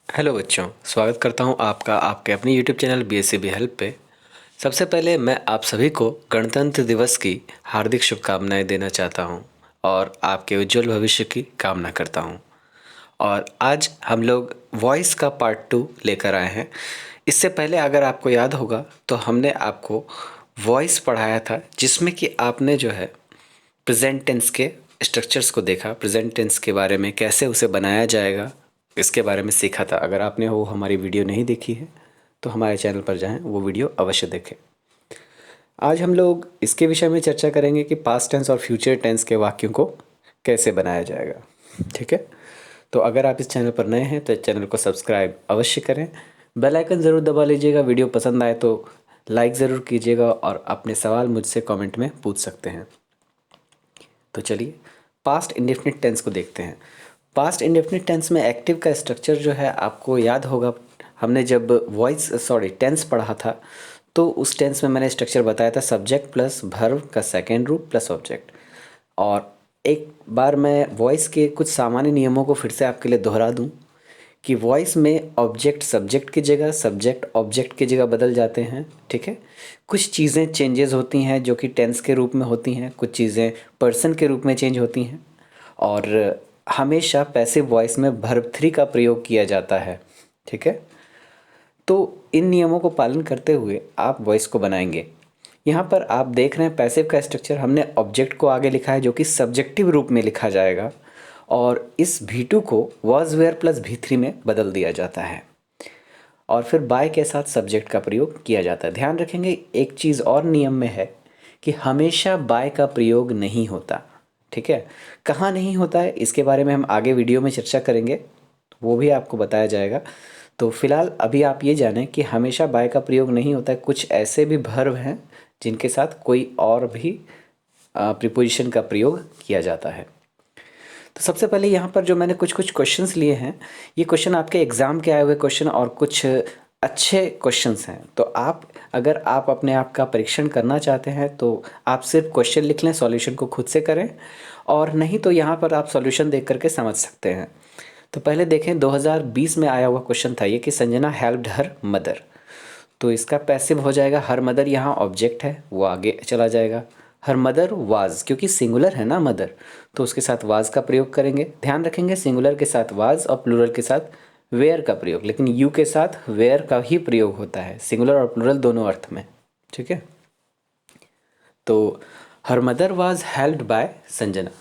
Hello बच्चों, स्वागत करता हूं आपका आपके अपनी यूट्यूब चैनल BSCB हेल्प पे। सबसे पहले मैं आप सभी को गणतंत्र दिवस की हार्दिक शुभकामनाएं देना चाहता हूं और आपके उज्जवल भविष्य की कामना करता हूं। और आज हम लोग वॉइस का पार्ट 2 लेकर आए हैं। इससे पहले अगर आपको याद होगा तो हमने आपको वॉइस पढ़ाया था, जिसमें कि आपने जो है प्रेजेंट टेंस के स्ट्रक्चर्स को देखा, प्रेजेंट टेंस के बारे में कैसे उसे बनाया जाएगा इसके बारे में सीखा था। अगर आपने वो हमारी वीडियो नहीं देखी है तो हमारे चैनल पर जाएं, वो वीडियो अवश्य देखें। आज हम लोग इसके विषय में चर्चा करेंगे कि पास्ट टेंस और फ्यूचर टेंस के वाक्यों को कैसे बनाया जाएगा। ठीक है, तो अगर आप इस चैनल पर नए हैं तो इस चैनल को सब्सक्राइब अवश्य करें, बेल आइकन ज़रूर दबा लीजिएगा। वीडियो पसंद आए तो लाइक ज़रूर कीजिएगा और अपने सवाल मुझसे कमेंट में पूछ सकते हैं। तो चलिए पास्ट इंडेफिनिट टेंस को देखते हैं। पास्ट इंडेफिनिट टेंस में एक्टिव का स्ट्रक्चर जो है आपको याद होगा, हमने जब टेंस पढ़ा था तो उस टेंस में मैंने स्ट्रक्चर बताया था, सब्जेक्ट प्लस वर्ब का सेकेंड रूप प्लस ऑब्जेक्ट। और एक बार मैं वॉइस के कुछ सामान्य नियमों को फिर से आपके लिए दोहरा दूं कि वॉइस में ऑब्जेक्ट सब्जेक्ट की जगह, सब्जेक्ट ऑब्जेक्ट की जगह बदल जाते हैं। ठीक है, कुछ चीज़ें चेंजेस होती हैं जो कि टेंस के रूप में होती हैं, कुछ चीज़ें पर्सन के रूप में चेंज होती हैं। और हमेशा पैसिव वॉइस में वर्ब थ्री का प्रयोग किया जाता है। ठीक है, तो इन नियमों को पालन करते हुए आप वॉइस को बनाएंगे। यहाँ पर आप देख रहे हैं पैसिव का स्ट्रक्चर, हमने ऑब्जेक्ट को आगे लिखा है जो कि सब्जेक्टिव रूप में लिखा जाएगा और इस V2 को वॉज वेयर प्लस V3 में बदल दिया जाता है और फिर बाय के साथ सब्जेक्ट का प्रयोग किया जाता है। ध्यान रखेंगे एक चीज़ और नियम में है कि हमेशा बाय का प्रयोग नहीं होता। ठीक है, कहाँ नहीं होता है इसके बारे में हम आगे वीडियो में चर्चा करेंगे, वो भी आपको बताया जाएगा। तो फिलहाल अभी आप ये जानें कि हमेशा बाय का प्रयोग नहीं होता है। कुछ ऐसे भी वर्ब हैं जिनके साथ कोई और भी प्रीपोजिशन का प्रयोग किया जाता है। तो सबसे पहले यहाँ पर जो मैंने कुछ कुछ क्वेश्चंस लिए हैं, ये क्वेश्चन आपके एग्ज़ाम के आए हुए क्वेश्चन और कुछ अच्छे क्वेश्चंस हैं। तो अगर आप अपने आप का परीक्षण करना चाहते हैं तो आप सिर्फ क्वेश्चन लिख लें, सॉल्यूशन को खुद से करें, और नहीं तो यहाँ पर आप सॉल्यूशन देख करके समझ सकते हैं। तो पहले देखें, 2020 में आया हुआ क्वेश्चन था ये कि संजना हेल्प्ड हर मदर। तो इसका पैसिव हो जाएगा हर मदर, यहाँ ऑब्जेक्ट है वो आगे चला जाएगा। हर मदर वाज, क्योंकि सिंगुलर है ना मदर, तो उसके साथ वाज का प्रयोग करेंगे। ध्यान रखेंगे सिंगुलर के साथ वाज और प्लूरल के साथ वेयर का प्रयोग, लेकिन यू के साथ वेयर का ही प्रयोग होता है, सिंगुलर और प्लूरल दोनों अर्थ में। ठीक है, तो her mother was helped by Sanjana.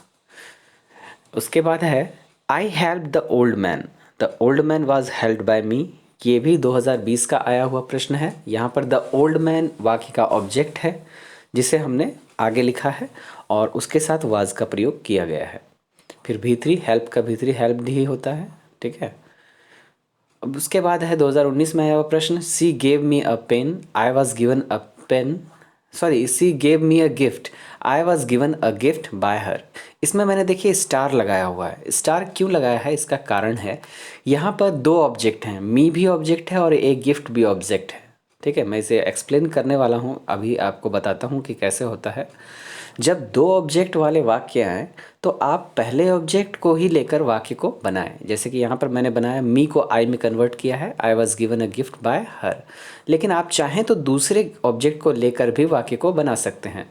उसके बाद है I help the old man, the old man was helped by me. ये भी 2020 का आया हुआ प्रश्न है। यहाँ पर द ओल्ड मैन वाक्य का ऑब्जेक्ट है जिसे हमने आगे लिखा है और उसके साथ वाज का प्रयोग किया गया है। फिर V3 हेल्प का V3 हेल्प्ड ही होता है। ठीक है, अब उसके बाद है 2019 में आया हुआ प्रश्न, she gave me a pen, I was given a pen, sorry she gave me a gift, I was given a gift by her. इसमें मैंने देखिए स्टार लगाया हुआ है। स्टार क्यों लगाया है इसका कारण है, यहाँ पर दो ऑब्जेक्ट हैं, मी भी ऑब्जेक्ट है और एक गिफ्ट भी ऑब्जेक्ट है। ठीक है, मैं इसे एक्सप्लेन करने वाला हूँ, अभी आपको बताता हूँ कि कैसे होता है। जब दो ऑब्जेक्ट वाले वाक्य आए तो आप पहले ऑब्जेक्ट को ही लेकर वाक्य को बनाएं। जैसे कि यहाँ पर मैंने बनाया, मी को आई में कन्वर्ट किया है, आई was given a gift by her. लेकिन आप चाहें तो दूसरे ऑब्जेक्ट को लेकर भी वाक्य को बना सकते हैं।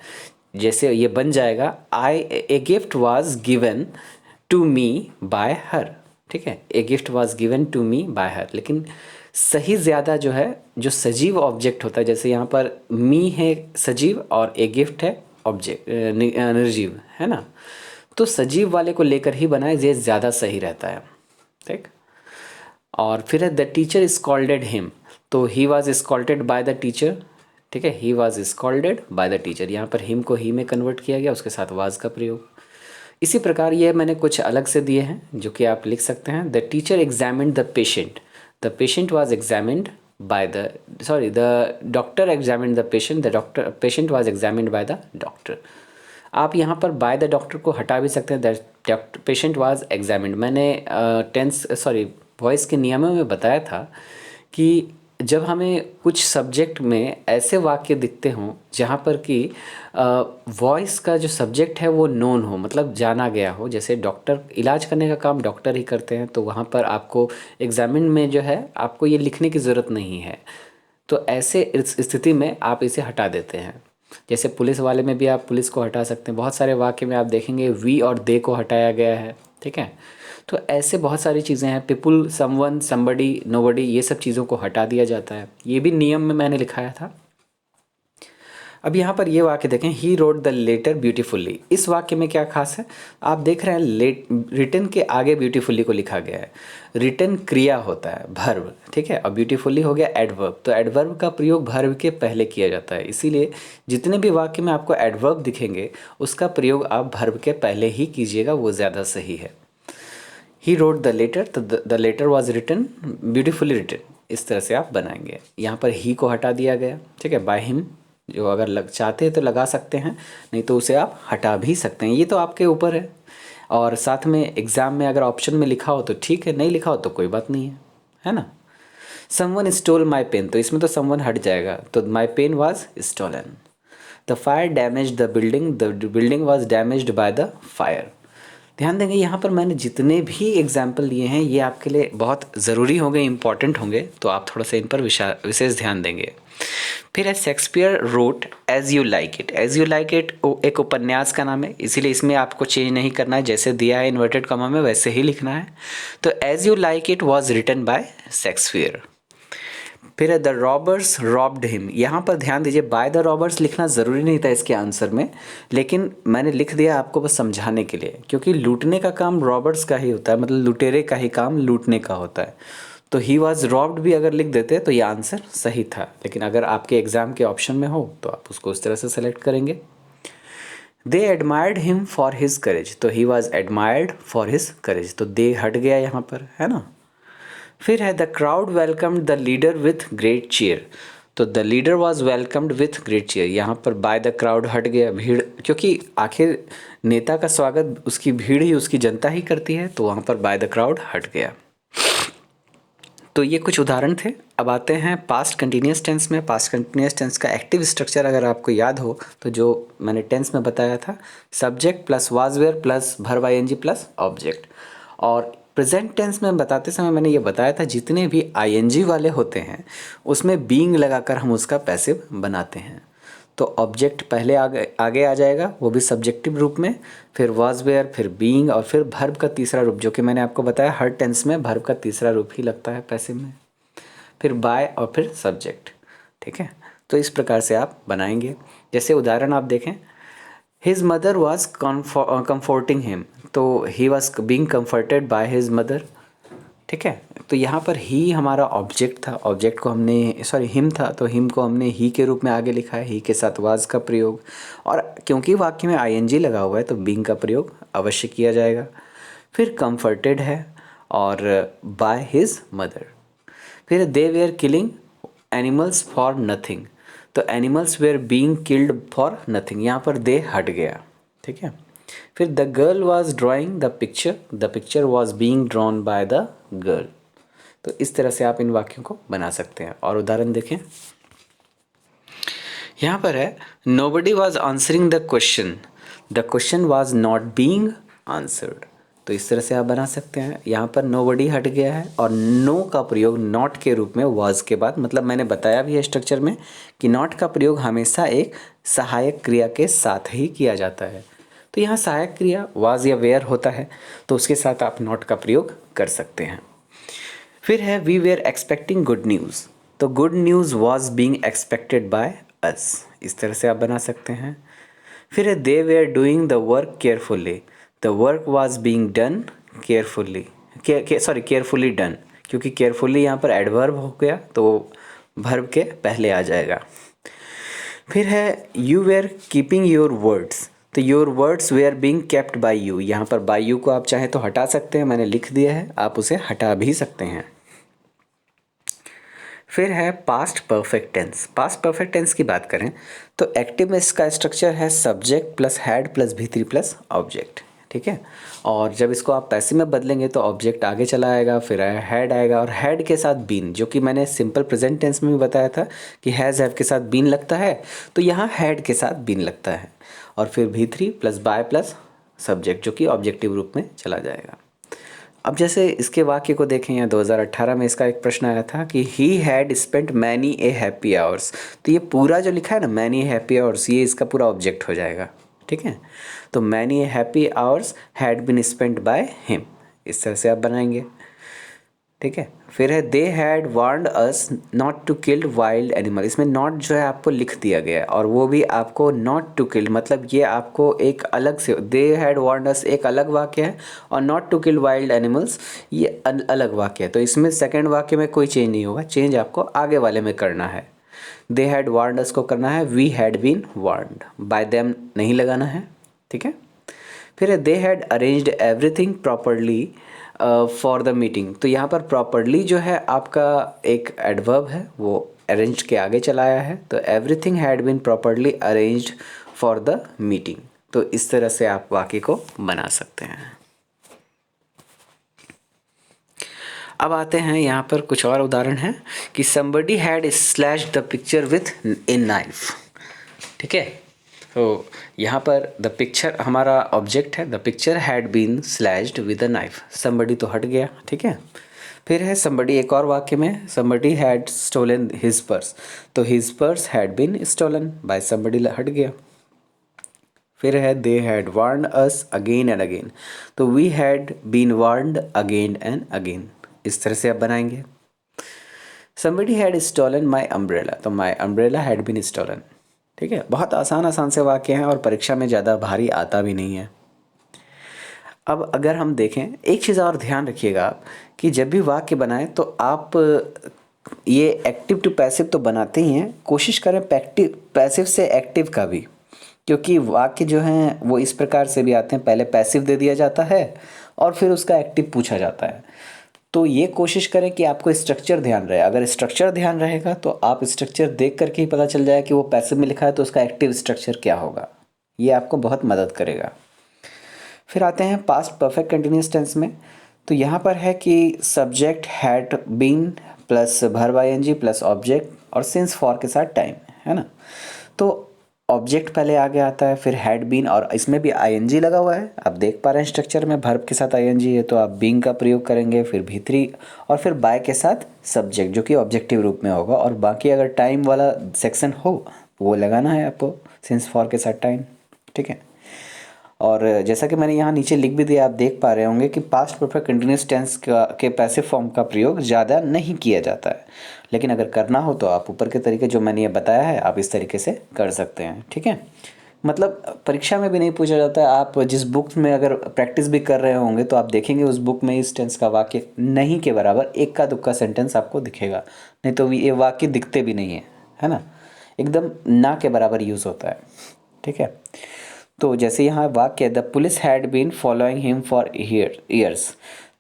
जैसे ये बन जाएगा, I a gift was given to me by her. ठीक है, a gift was given to me by her. लेकिन सही ज़्यादा जो है, जो सजीव ऑब्जेक्ट होता है, जैसे यहाँ पर मी है सजीव और ए गिफ्ट है ऑब्जेक्ट निर्जीव, है ना, तो सजीव वाले को लेकर ही बनाए, ये ज़्यादा सही रहता है। ठीक, और फिर है द टीचर स्कॉल्डेड हिम, तो he was scolded by the teacher. ठीक है, he was scolded by the teacher, यहाँ पर हिम को ही में कन्वर्ट किया गया, उसके साथ वाज का प्रयोग। इसी प्रकार ये मैंने कुछ अलग से दिए हैं जो कि आप लिख सकते हैं। The teacher examined the patient, the patient was examined by the, sorry the doctor examined the patient, the doctor patient was examined by the doctor. आप यहाँ पर बाय द डॉक्टर को हटा भी सकते हैं, द पेशेंट वाज एग्जामिन्ड। मैंने voice के नियमों में बताया था कि जब हमें कुछ सब्जेक्ट में ऐसे वाक्य दिखते हों जहाँ पर कि वॉइस का जो सब्जेक्ट है वो नोन हो, मतलब जाना गया हो, जैसे डॉक्टर इलाज करने का काम डॉक्टर ही करते हैं, तो वहाँ पर आपको एग्जामिन में जो है आपको ये लिखने की ज़रूरत नहीं है। तो ऐसे इस स्थिति में आप इसे हटा देते हैं। जैसे पुलिस वाले में भी आप पुलिस को हटा सकते हैं। बहुत सारे वाक्य में आप देखेंगे वी और दे को हटाया गया है, ठीक है। तो ऐसे बहुत सारी चीज़ें हैं, पीपुल, समवन, समबडी, नोबडी, ये सब चीज़ों को हटा दिया जाता है। ये भी नियम में मैंने लिखाया था। अब यहाँ पर ये वाक्य देखें, ही रोड द लेटर ब्यूटीफुल्ली। इस वाक्य में क्या खास है, आप देख रहे हैं रिटन के आगे ब्यूटीफुल्ली को लिखा गया है। रिटन क्रिया होता है, भर्व, ठीक है, और ब्यूटीफुल्ली हो गया एडवर्ब। तो एडवर्ब का प्रयोग भर्व के पहले किया जाता है, इसीलिए जितने भी वाक्य में आपको एडवर्ब दिखेंगे उसका प्रयोग आप भर्व के पहले ही कीजिएगा, वो ज़्यादा सही है। ही रोड द लेटर, तो the letter was written beautifully written, इस तरह से आप बनाएंगे। यहाँ पर ही को हटा दिया गया, ठीक है, बाय हिम, जो अगर चाहते हैं तो लगा सकते हैं, नहीं तो उसे आप हटा भी सकते हैं, ये तो आपके ऊपर है। और साथ में एग्ज़ाम में अगर ऑप्शन में लिखा हो तो ठीक है, नहीं लिखा हो तो कोई बात नहीं है ना। समवन स्टोल माई पेन, तो इसमें तो समवन हट जाएगा, तो my pen was stolen. The fire damage the building was damaged by the fire. ध्यान देंगे यहाँ पर मैंने जितने भी एग्जाम्पल लिए हैं ये आपके लिए बहुत ज़रूरी होंगे, इम्पॉर्टेंट होंगे, तो आप थोड़ा सा इन पर विशेष ध्यान देंगे। फिर है Shakespeare wrote as you like it. As you like it एक उपन्यास का नाम है, इसीलिए इसमें आपको चेंज नहीं करना है, जैसे दिया है इन्वर्टेड कॉमा में वैसे ही लिखना है। तो as you like it was written by Shakespeare. फिर है द रॉबर्स रॉब्ड हिम। यहाँ पर ध्यान दीजिए, बाय द रॉबर्स लिखना ज़रूरी नहीं था इसके आंसर में, लेकिन मैंने लिख दिया आपको बस समझाने के लिए, क्योंकि लूटने का काम रॉबर्स का ही होता है, मतलब लुटेरे का ही काम लूटने का होता है। तो ही वॉज रॉब्ड भी अगर लिख देते तो ये आंसर सही था, लेकिन अगर आपके एग्ज़ाम के ऑप्शन में हो तो आप उसको उस तरह से सेलेक्ट करेंगे। They admired him for his courage, तो he was admired for his courage, तो दे हट गया यहाँ पर, है ना। फिर है the crowd welcomed the leader with great cheer, तो the leader was welcomed with great cheer, यहाँ पर बाय द क्राउड हट गया, भीड़, क्योंकि आखिर नेता का स्वागत उसकी भीड़ ही, उसकी जनता ही करती है, तो वहाँ पर बाय द क्राउड हट गया। तो ये कुछ उदाहरण थे। अब आते हैं पास्ट कंटिन्यूस टेंस में। पास्ट कंटिन्यूस टेंस का एक्टिव स्ट्रक्चर अगर आपको याद हो तो जो मैंने टेंस में बताया था, subject plus was where plus verb ING plus object. और प्रेजेंट टेंस में बताते समय मैंने ये बताया था जितने भी आईएनजी वाले होते हैं उसमें बीइंग लगाकर हम उसका पैसिव बनाते हैं। तो ऑब्जेक्ट पहले आगे आ जाएगा, वो भी सब्जेक्टिव रूप में, फिर वाज वेयर, फिर बीइंग, और फिर भर्ब का तीसरा रूप, जो कि मैंने आपको बताया हर टेंस में भर्ब का तीसरा रूप ही लगता है पैसिव में, फिर बाय और फिर सब्जेक्ट, ठीक है। तो इस प्रकार से आप बनाएंगे। जैसे उदाहरण आप देखें, his mother was comforting him, तो he was being comforted by his mother, ठीक है। तो यहाँ पर ही हमारा ऑब्जेक्ट था, ऑब्जेक्ट को हमने हिम था, तो हिम को हमने ही के रूप में आगे लिखा है, ही के साथ वाज का प्रयोग, और क्योंकि वाक्य में आईएनजी लगा हुआ है तो बीइंग का प्रयोग अवश्य किया जाएगा। फिर कंफर्टेड है और बाय हिज मदर। फिर they were killing animals for nothing, तो animals were being killed for nothing, यहाँ पर दे हट गया, ठीक है। फिर the girl was drawing the picture was being drawn by the girl. तो इस तरह से आप इन वाक्यों को बना सकते हैं। और उदाहरण देखें, यहाँ पर है nobody was answering the question was not being answered. तो इस तरह से आप बना सकते हैं। यहाँ पर नोबडी हट गया है और नो का प्रयोग नॉट के रूप में वॉज के बाद, मतलब मैंने बताया भी है स्ट्रक्चर में कि नॉट का प्रयोग हमेशा एक सहायक क्रिया के साथ ही किया जाता है। तो यहाँ सहायक क्रिया वाज या वेयर होता है, तो उसके साथ आप नॉट का प्रयोग कर सकते हैं। फिर है we were expecting good news, तो good news was being expected by us, इस तरह से आप बना सकते हैं। फिर है they were doing the work carefully, the work was being done carefully, carefully done, क्योंकि केयरफुली यहाँ पर एडवर्ब हो गया तो वर्ब के पहले आ जाएगा। फिर है you were keeping your words, तो your words were being kept by you, यहाँ पर बाय यू को आप चाहें तो हटा सकते हैं, मैंने लिख दिया है, आप उसे हटा भी सकते हैं। फिर है past perfect tense. Past perfect tense की बात करें तो एक्टिव में इसका स्ट्रक्चर है सब्जेक्ट प्लस हैड प्लस भी3 प्लस ऑब्जेक्ट। ठीक है। और जब इसको आप पैसिव में बदलेंगे तो ऑब्जेक्ट आगे चला आएगा, फिर हैड आएगा और हैड के साथ बीन, जो कि मैंने सिंपल प्रेजेंट टेंस में भी बताया था कि हैज़ हैव के साथ बीन लगता है, तो यहाँ हैड के साथ बीन लगता है। और फिर V3 plus by plus subject, जो कि ऑब्जेक्टिव रूप में चला जाएगा। अब जैसे इसके वाक्य को देखें, या 2018 में इसका एक प्रश्न आया था कि he had spent many a happy hours, तो ये पूरा जो लिखा है ना मैनी हैप्पी आवर्स, ये इसका पूरा ऑब्जेक्ट हो जाएगा, ठीक है। तो many a happy hours had been spent by him, इस तरह से आप बनाएंगे, ठीक है। फिर है they had warned us not to kill wild animal, इसमें नॉट जो है आपको लिख दिया गया है, और वो भी आपको नॉट टू किल, मतलब ये आपको एक अलग से, दे हैड वार्नड अस एक अलग वाक्य है और not to kill wild animals ये अलग वाक्य है। तो इसमें सेकंड वाक्य में कोई चेंज नहीं होगा, चेंज आपको आगे वाले में करना है। दे हैड वार्नड अस को करना है we had been warned, by them नहीं लगाना है, ठीक है। फिर है they had arranged everything properly for the meeting, तो यहाँ पर प्रॉपरली जो है आपका एक एडवर्ब है, वो अरेंज के आगे चलाया है, तो everything had been properly arranged for the meeting. तो इस तरह से आप वाक्य को बना सकते हैं। अब आते हैं यहाँ पर कुछ और उदाहरण हैं कि somebody had slashed the picture with a knife, ठीक है। तो यहाँ पर द पिक्चर हमारा ऑब्जेक्ट है, the picture had been slashed with a knife, somebody तो हट गया, ठीक है। फिर है समबडी, एक और वाक्य में somebody had stolen his purse, तो his purse had been stolen by somebody, हट गया। फिर है they had warned us again and again, तो we had been warned again and again, इस तरह से आप बनाएंगे। Somebody had stolen my umbrella, तो my umbrella had been stolen, ठीक है। बहुत आसान से वाक्य हैं और परीक्षा में ज़्यादा भारी आता भी नहीं है। अब अगर हम देखें, एक चीज़ और ध्यान रखिएगा आप कि जब भी वाक्य बनाएं तो आप ये एक्टिव टू पैसिव तो बनाते ही हैं, कोशिश करें पैसिव से एक्टिव का भी, क्योंकि वाक्य जो हैं वो इस प्रकार से भी आते हैं, पहले पैसिव दे दिया जाता है और फिर उसका एक्टिव पूछा जाता है। तो ये कोशिश करें कि आपको स्ट्रक्चर ध्यान रहे, अगर स्ट्रक्चर ध्यान रहेगा तो आप स्ट्रक्चर देख करके ही पता चल जाए कि वो पैसिव में लिखा है तो उसका एक्टिव स्ट्रक्चर क्या होगा, ये आपको बहुत मदद करेगा। फिर आते हैं पास्ट परफेक्ट कंटिन्यूअस टेंस में, तो यहाँ पर है कि subject had been plus verb ING plus object और सिंस फॉर के साथ टाइम, है ना। तो ऑब्जेक्ट पहले आगे आता है, फिर हैड बीन और इसमें भी आईएनजी लगा हुआ है, आप देख पा रहे हैं स्ट्रक्चर में वर्ब के साथ आईएनजी है, तो आप बीइंग का प्रयोग करेंगे, फिर V3 और फिर बाय के साथ सब्जेक्ट जो कि ऑब्जेक्टिव रूप में होगा, और बाकी अगर टाइम वाला सेक्शन हो वो लगाना है आपको सिंस फॉर के साथ टाइम, ठीक है। और जैसा कि मैंने यहाँ नीचे लिख भी दिया, आप देख पा रहे होंगे कि पास्ट परफेक्ट कंटिन्यूअस टेंस के पैसिव फॉर्म का प्रयोग ज़्यादा नहीं किया जाता है, लेकिन अगर करना हो तो आप ऊपर के तरीके जो मैंने ये बताया है आप इस तरीके से कर सकते हैं, ठीक है। मतलब परीक्षा में भी नहीं पूछा जाता है, आप जिस बुक में अगर प्रैक्टिस भी कर रहे होंगे तो आप देखेंगे उस बुक में इस टेंस का वाक्य नहीं के बराबर एक का दुक्का सेंटेंस आपको दिखेगा, नहीं तो ये वाक्य दिखते भी नहीं है ना, एकदम ना के बराबर यूज़ होता है, ठीक है। तो जैसे यहाँ वाक्य the police had been following him for years,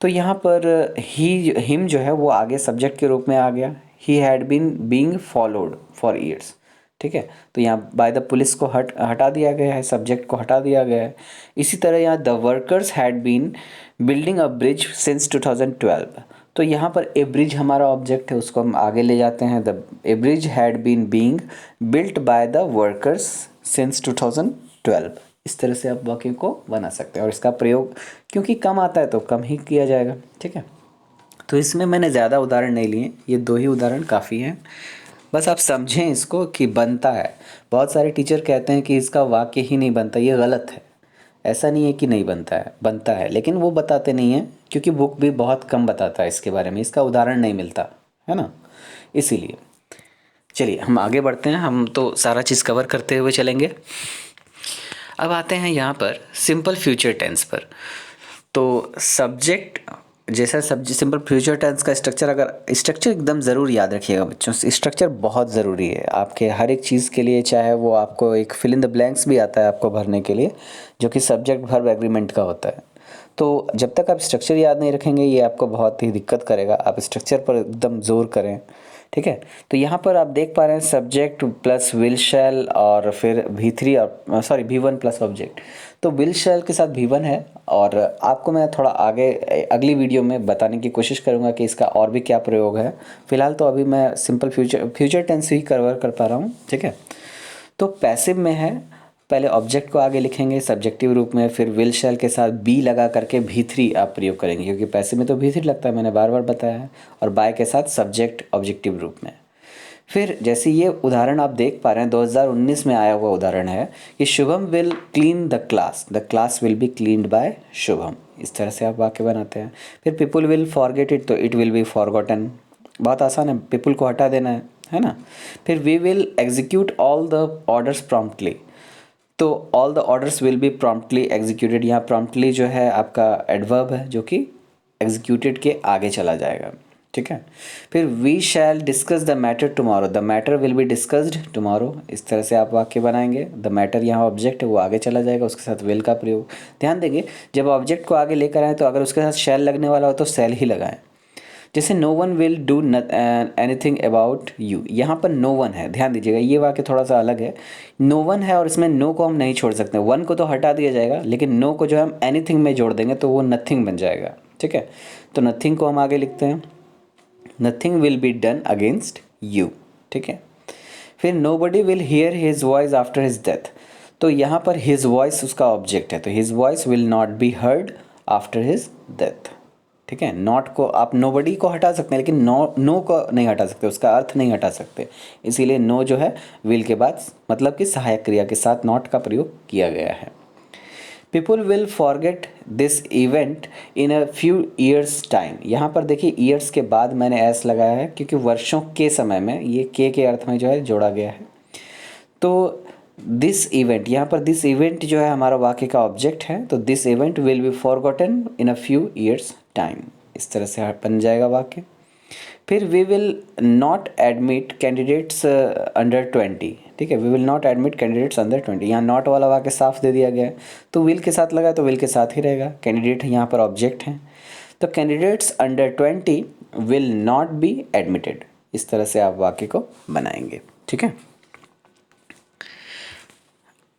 तो यहाँ पर हिम जो है वो आगे सब्जेक्ट के रूप में आ गया, he had been being followed for years, ठीक है। तो यहाँ बाय द पुलिस को हटा दिया गया है, सब्जेक्ट को हटा दिया गया है। इसी तरह यहाँ the workers had been building a bridge since 2012, तो यहाँ पर ए ब्रिज हमारा ऑब्जेक्ट है, उसको हम आगे ले जाते हैं, the a bridge had been being built by the workers since 2012, इस तरह से आप वाक्य को बना सकते हैं। और इसका प्रयोग क्योंकि कम आता है तो कम ही किया जाएगा, ठीक है। तो इसमें मैंने ज़्यादा उदाहरण नहीं लिए, ये 2 ही उदाहरण काफ़ी हैं, बस आप समझें इसको कि बनता है। बहुत सारे टीचर कहते हैं कि इसका वाक्य ही नहीं बनता, ये गलत है, ऐसा नहीं है कि नहीं बनता है, लेकिन वो बताते नहीं हैं क्योंकि बुक भी बहुत कम बताता है इसके बारे में, इसका उदाहरण नहीं मिलता है ना, इसीलिए। चलिए हम आगे बढ़ते हैं, हम तो सारा चीज़ कवर करते हुए चलेंगे। अब आते हैं यहाँ पर सिंपल फ्यूचर टेंस पर। तो सब्जेक्ट जैसा सिंपल फ्यूचर टेंस का स्ट्रक्चर, अगर स्ट्रक्चर एकदम ज़रूर याद रखिएगा बच्चों, स्ट्रक्चर बहुत ज़रूरी है आपके हर एक चीज़ के लिए, चाहे वो आपको एक फिल इन द ब्लैंक्स भी आता है आपको भरने के लिए, जो कि सब्जेक्ट वर्ब एग्रीमेंट का होता है। तो जब तक आप स्ट्रक्चर याद नहीं रखेंगे ये आपको बहुत ही दिक्कत करेगा, आप स्ट्रक्चर पर एकदम जोर करें, ठीक है। तो यहाँ पर आप देख पा रहे हैं सब्जेक्ट प्लस विल शैल और फिर V1 प्लस ऑब्जेक्ट, तो विल शैल के साथ V1 है, और आपको मैं थोड़ा आगे अगली वीडियो में बताने की कोशिश करूँगा कि इसका और भी क्या प्रयोग है। फिलहाल तो अभी मैं सिंपल फ्यूचर टेंस ही कवर कर पा रहा हूँ, ठीक है। तो पैसिव में है, पहले ऑब्जेक्ट को आगे लिखेंगे सब्जेक्टिव रूप में, फिर विल शैल के साथ बी लगा करके V3 आप प्रयोग करेंगे, क्योंकि पैसिव में तो V3 लगता है, मैंने बार बार बताया है, और बाय के साथ सब्जेक्ट ऑब्जेक्टिव रूप में। फिर जैसे ये उदाहरण आप देख पा रहे हैं 2019 में आया हुआ उदाहरण है कि Shubham will clean the class will be cleaned by Shubham. इस तरह से आप वाक्य बनाते हैं। फिर पीपल विल फॉरगेट इट, तो इट विल बी फॉरगॉटन। बहुत आसान है, पीपल को हटा देना है ना। फिर we will execute all the orders promptly, तो all the orders will be promptly executed. यहाँ प्रॉम्प्टली जो है आपका एडवर्ब है जो कि एग्जीक्यूटेड के आगे चला जाएगा, ठीक है। फिर we shall discuss the matter tomorrow, the matter will be discussed tomorrow. इस तरह से आप वाक्य बनाएंगे। द मैटर यहाँ ऑब्जेक्ट है, वो आगे चला जाएगा, उसके साथ विल का प्रयोग। ध्यान देंगे जब ऑब्जेक्ट को आगे लेकर आए तो अगर उसके साथ शैल लगने वाला हो तो शैल ही लगाएं। जैसे no one will do anything about you, यहाँ पर नो वन है, ध्यान दीजिएगा ये वाक्य थोड़ा सा अलग है। नो वन है और इसमें नो को हम नहीं छोड़ सकते, वन को तो हटा दिया जाएगा, लेकिन नो को जो हम एनीथिंग में जोड़ देंगे तो वो नथिंग बन जाएगा, ठीक है। तो नथिंग को हम आगे लिखते हैं, nothing will be done against you, ठीक है। फिर nobody will hear his voice after his death, तो यहाँ पर हिज वॉइस उसका ऑब्जेक्ट है, तो his voice will not be heard after his death, ठीक है। नॉट को आप नोबडी को हटा सकते हैं, लेकिन नो को नहीं हटा सकते, उसका अर्थ नहीं हटा सकते, इसीलिए नो जो है विल के बाद मतलब कि सहायक क्रिया के साथ नॉट का प्रयोग किया गया है। People will forget this event in a few years time, यहाँ पर देखिए ईयर्स के बाद मैंने एस लगाया है क्योंकि वर्षों के समय में ये के अर्थ में जो है जोड़ा गया है। तो दिस इवेंट, यहाँ पर दिस इवेंट जो है हमारा वाक्य का ऑब्जेक्ट है, तो this event will be forgotten in a few years time, इस तरह से बन जाएगा वाक्य। फिर we will not admit candidates under 20, ठीक है। We will not admit candidates under 20, यहाँ नॉट वाला वाक्य साफ दे दिया गया है, तो विल के साथ लगा तो विल के साथ ही रहेगा। कैंडिडेट यहाँ पर ऑब्जेक्ट है, तो candidates under 20 will not be admitted, इस तरह से आप वाक्य को बनाएंगे, ठीक है।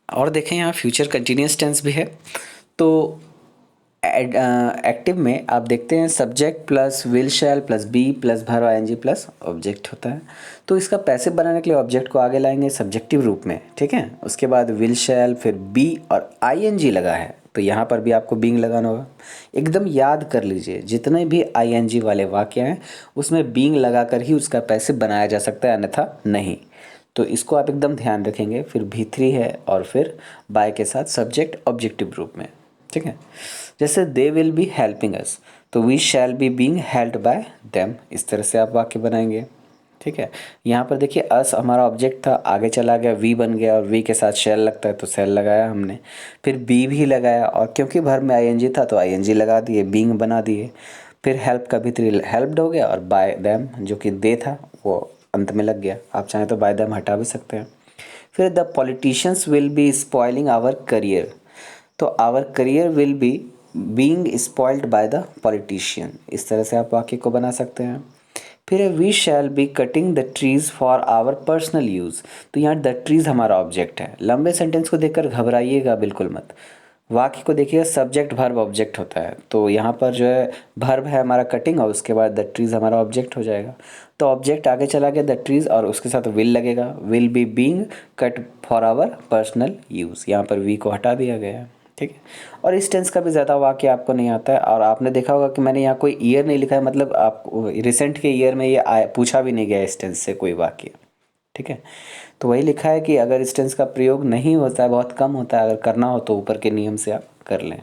और देखें यहाँ फ्यूचर कंटिन्यूस टेंस भी है, तो एक्टिव में आप देखते हैं subject plus will shall plus be plus verb ING plus object होता है। तो इसका पैसिव बनाने के लिए ऑब्जेक्ट को आगे लाएंगे सब्जेक्टिव रूप में, ठीक है। उसके बाद विल शैल, फिर बी और आईएनजी लगा है, तो यहाँ पर भी आपको बीइंग लगाना होगा। एकदम याद कर लीजिए जितने भी आईएनजी वाले वाक्य हैं उसमें बीइंग लगा कर ही उसका पैसिव बनाया जा सकता है, अन्यथा नहीं। तो इसको आप एकदम ध्यान रखेंगे। फिर V3 है और फिर बाय के साथ सब्जेक्ट ऑब्जेक्टिव रूप में, ठीक है। जैसे they will be helping us, तो we shall be being helped by them, इस तरह से आप वाक्य बनाएंगे, ठीक है। यहाँ पर देखिए अस हमारा ऑब्जेक्ट था, आगे चला गया वी बन गया, और वी के साथ शैल लगता है तो शैल लगाया हमने। फिर बी भी लगाया, और क्योंकि भर में आईएनजी था तो आईएनजी लगा दिए, बीइंग बना दिए। फिर हेल्प का V3 हेल्प्ड हो गया, और बाय देम जो कि दे था वो अंत में लग गया। आप चाहें तो बाय देम हटा भी सकते हैं। फिर the politicians will be spoiling our career, तो our career will be being spoiled by the politician, इस तरह से आप वाक्य को बना सकते हैं। फिर we shall be cutting the trees for our personal use, तो यहाँ द ट्रीज हमारा ऑब्जेक्ट है। लंबे सेंटेंस को देखकर घबराइएगा बिल्कुल मत, वाक्य को देखिए सब्जेक्ट वर्ब ऑब्जेक्ट होता है, तो यहाँ पर जो है वर्ब है हमारा कटिंग और उसके बाद द ट्रीज हमारा ऑब्जेक्ट हो जाएगा। तो ऑब्जेक्ट आगे चला गया द ट्रीज और उसके साथ विल लगेगा, will be being cut for our personal use, यहाँ पर वी को हटा दिया गया है, ठीक है। और इस टेंस का भी ज़्यादा वाक्य आपको नहीं आता है, और आपने देखा होगा कि मैंने यहाँ कोई ईयर नहीं लिखा है, मतलब आप रिसेंट के ईयर में ये पूछा भी नहीं गया इस टेंस से कोई वाक्य, ठीक है। तो वही लिखा है कि अगर इस टेंस का प्रयोग नहीं होता है, बहुत कम होता है, अगर करना हो तो ऊपर के नियम से आप कर लें।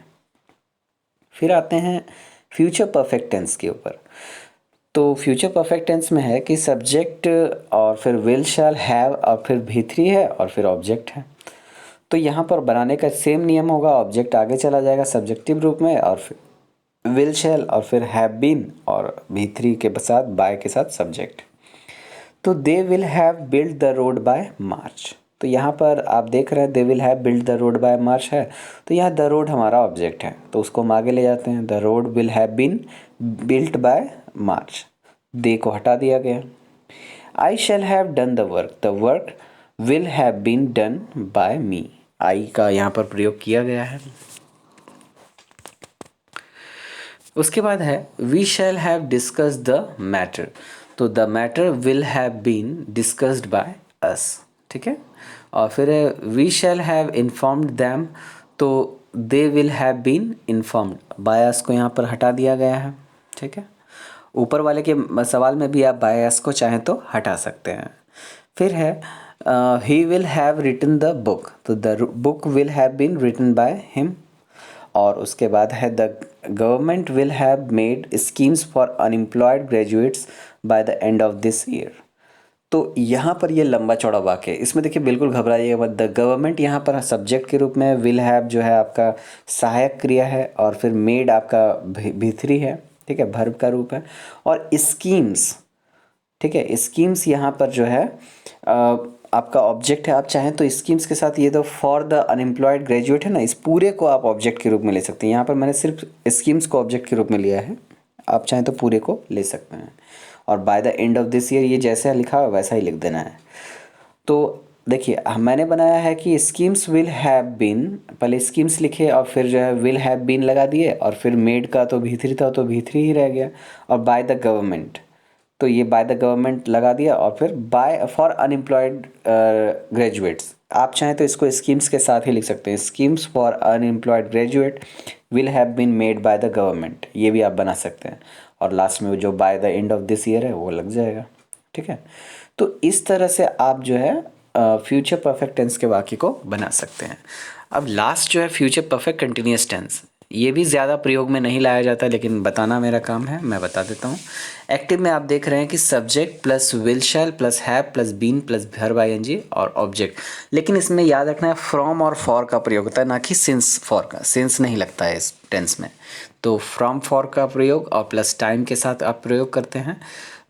फिर आते हैं फ्यूचर परफेक्ट टेंस के ऊपर। तो फ्यूचर परफेक्ट टेंस में है कि सब्जेक्ट और फिर विल शैल हैव और फिर V3 है और फिर ऑब्जेक्ट है। तो यहाँ पर बनाने का सेम नियम होगा, ऑब्जेक्ट आगे चला जाएगा सब्जेक्टिव रूप में और फिर विल शैल और फिर हैव बीन और V3 के साथ बाय के साथ सब्जेक्ट। तो they will have build the road by March, तो यहाँ पर आप देख रहे हैं दे will have build the road by March है, तो यहाँ द रोड हमारा ऑब्जेक्ट है, तो उसको हम आगे ले जाते हैं। The road will have been built by March, they को हटा दिया गया। I shall have done the work will have been done by me, I का यहाँ पर प्रयोग किया गया है। उसके बाद है we shall have discussed the matter, तो the matter will have been discussed by us, ठीक है। और फिर है we shall have informed them, तो they will have been informed, by us को यहाँ पर हटा दिया गया है, ठीक है। ऊपर वाले के सवाल में भी आप बाय अस को चाहें तो हटा सकते हैं। फिर है he will have written the book, तो the book will have been written by him. और उसके बाद है the government will have made schemes for unemployed graduates by the end of this year. तो यहाँ पर ये लंबा चौड़ा वाक्य है, इसमें देखिए बिल्कुल घबराइएगा मत। द गवर्नमेंट यहाँ पर सब्जेक्ट के रूप में, विल हैव जो है आपका सहायक क्रिया है, और फिर मेड आपका भीतरी है, ठीक है, वर्ब का रूप है। और स्कीम्स, ठीक है, स्कीम्स यहाँ पर जो है आपका ऑब्जेक्ट है। आप चाहें तो स्कीम्स के साथ ये तो फॉर द अनएम्प्लॉयड ग्रेजुएट है ना, इस पूरे को आप ऑब्जेक्ट के रूप में ले सकते हैं। यहाँ पर मैंने सिर्फ स्कीम्स को ऑब्जेक्ट के रूप में लिया है, आप चाहें तो पूरे को ले सकते हैं। और bye the end of this year ये जैसा लिखा है वैसा ही लिख देना है। तो देखिए मैंने बनाया है कि स्कीम्स विल हैव बीन, पहले स्कीम्स लिखे और फिर जो है विल हैव बीन लगा दिए, और फिर मेड का तो भीतरी था तो भीतरी ही रह गया, और बाय द गवर्नमेंट, तो ये बाय द गवर्नमेंट लगा दिया, और फिर बाय फॉर अनएम्प्लॉयड ग्रेजुएट्स, आप चाहें तो इसको स्कीम्स के साथ ही लिख सकते हैं। Schemes for unemployed graduate will have been made by the government, ये भी आप बना सकते हैं। और लास्ट में जो bye the end of this year है वो लग जाएगा, ठीक है। तो इस तरह से आप जो है फ्यूचर परफेक्ट टेंस के वाक्य को बना सकते हैं। अब लास्ट जो है फ्यूचर परफेक्ट कंटिन्यूस टेंस, ये भी ज़्यादा प्रयोग में नहीं लाया जाता, लेकिन बताना मेरा काम है, मैं बता देता हूँ। एक्टिव में आप देख रहे हैं कि subject plus will shall plus have plus been plus verb ING और ऑब्जेक्ट, लेकिन इसमें याद रखना है फ्रॉम और फॉर का प्रयोग होता है, ना कि सिंस फॉर का। सिंस नहीं लगता है इस टेंस में, तो फ्रॉम फॉर का प्रयोग और प्लस टाइम के साथ आप प्रयोग करते हैं।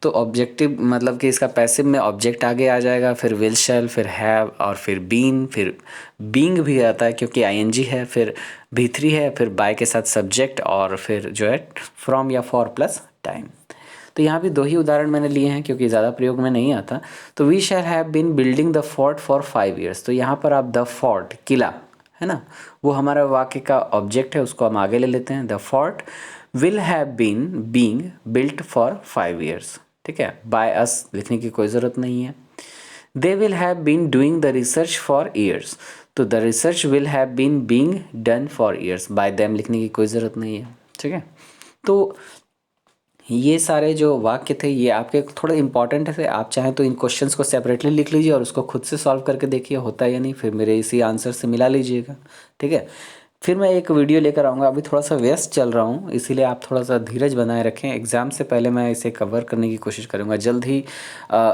तो ऑब्जेक्टिव मतलब कि इसका पैसिव में ऑब्जेक्ट आगे आ जाएगा, फिर विल शैल, फिर हैव, और फिर बीन, फिर बीइंग भी आता है क्योंकि आईएनजी है, फिर भी3 है, फिर बाय के साथ सब्जेक्ट, और फिर जो है फ्रॉम या फॉर प्लस टाइम। तो यहाँ भी 2 ही उदाहरण मैंने लिए हैं क्योंकि ज़्यादा प्रयोग में नहीं आता। तो we shall have been building the fort for 5 years, तो यहाँ पर आप द फोर्ट, किला है ना, वो हमारा वाक्य का ऑब्जेक्ट है, उसको हम आगे ले लेते हैं। The fort will have been being built for 5 years, ठीक है, बाय अस लिखने की कोई ज़रूरत नहीं है। They will have been doing the research for years, तो the research will have been being done for years, by them लिखने की कोई ज़रूरत नहीं है, ठीक है। तो ये सारे जो वाक्य थे ये आपके थोड़े इंपॉर्टेंट थे, आप चाहें तो इन क्वेश्चंस को सेपरेटली लिख लीजिए और उसको खुद से सॉल्व करके देखिए होता है या नहीं, फिर मेरे इसी आंसर से मिला लीजिएगा, ठीक है। फिर मैं एक वीडियो लेकर आऊँगा, अभी थोड़ा सा व्यस्त चल रहा हूँ, इसीलिए आप थोड़ा सा धीरज बनाए रखें। एग्ज़ाम से पहले मैं इसे कवर करने की कोशिश करूँगा। जल्द ही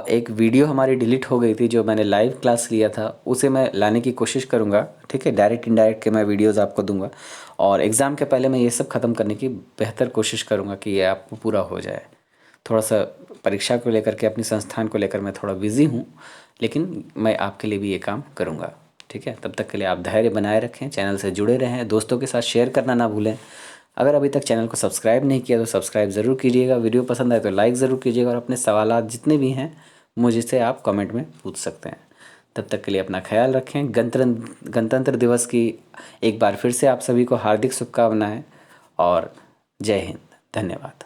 एक वीडियो हमारी डिलीट हो गई थी जो मैंने लाइव क्लास लिया था, उसे मैं लाने की कोशिश करूँगा, ठीक है। डायरेक्ट इनडायरेक्ट के मैं वीडियोज़ आपको दूँगा, और एग्ज़ाम के पहले मैं ये सब ख़त्म करने की बेहतर कोशिश करूँगा कि ये आपको पूरा हो जाए। थोड़ा सा परीक्षा को लेकर के, अपनी संस्थान को लेकर मैं थोड़ा बिज़ी हूँ, लेकिन मैं आपके लिए भी ये काम करूँगा, ठीक है। तब तक के लिए आप धैर्य बनाए रखें, चैनल से जुड़े रहें, दोस्तों के साथ शेयर करना ना भूलें। अगर अभी तक चैनल को सब्सक्राइब नहीं किया तो सब्सक्राइब ज़रूर कीजिएगा, वीडियो पसंद आए तो लाइक ज़रूर कीजिएगा, और अपने सवालात जितने भी हैं मुझसे आप कमेंट में पूछ सकते हैं। तब तक के लिए अपना ख्याल रखें। गणतंत्र दिवस की एक बार फिर से आप सभी को हार्दिक शुभकामनाएँ, और जय हिंद, धन्यवाद।